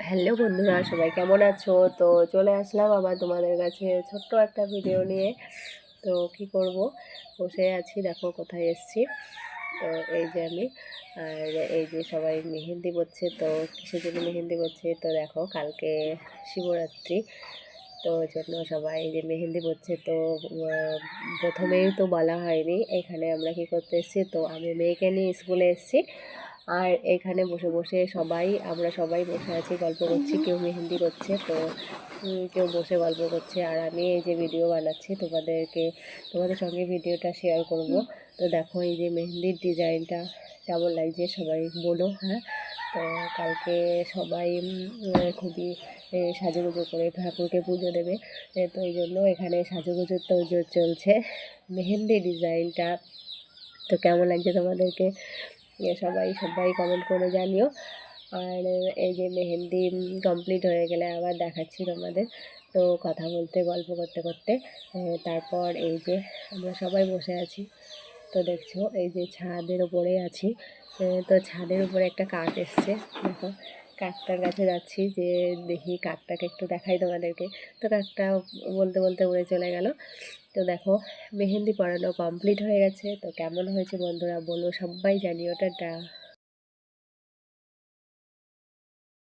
Hello বন্ধুরা, সবাই কেমন আছো? তো চলে আসলাম আবার তোমাদের কাছে ছোট্ট একটা ভিডিও নিয়ে। তো কি করব, বসে আছি, দেখো কোথায় এসেছি। তো এই যে আমি, আর এই যে সবাই মেহেন্দি করছে। তো কিসের জন্য মেহেন্দি করছে? তো দেখো কালকে শিবরাত্রি, তো ওই জন্য সবাই এই যে মেহেন্দি করছে। তো প্রথমেই তো বলা হয়নি এখানে আমরা কি করতে এসেছি। তো আমি মেয়েকে নিয়ে স্কুলে এসেছি, আর এখানে বসে বসে আমরা সবাই বসে আছি, গল্প করছি, কেউ মেহেন্দি করছে, তো কেউ বসে গল্প করছে, আর আমি এই যে ভিডিও বানাচ্ছি তোমাদের সঙ্গে ভিডিওটা শেয়ার করব। তো দেখো এই যে মেহেন্দির ডিজাইনটা কেমন লাগছে সবাই বলো, হ্যাঁ। তো কালকে সবাই খুবই সাজুগুজু করে ঠাকুরকে পুজো দেবে। তো এই জন্য এখানে সাজুগুজুর তোড়জোড় চলছে। মেহেন্দি ডিজাইনটা তো কেমন লাগছে তোমাদেরকে সবাই সবাই কমেন্ট করে জানিও। আর এই যে মেহেন্দি কমপ্লিট হয়ে গেলে আবার দেখাচ্ছি তোমাদের। তো কথা বলতে গল্প করতে করতে তারপর এই যে আমরা সবাই বসে আছি। তো দেখছো এই যে ছাদের ওপরে আছি। তো ছাদের উপরে একটা কাক এসছে, দেখো কাকটার কাছে যাচ্ছি যে দেখি কাকটাকে একটু দেখাই তোমাদেরকে। তো কাকটা বলতে বলতে উড়ে চলে গেল। তো দেখো মেহেন্দি পরানো কমপ্লিট হয়ে গেছে। তো কেমন হয়েছে বন্ধুরা বলো, সবাই জানিও। টাটা।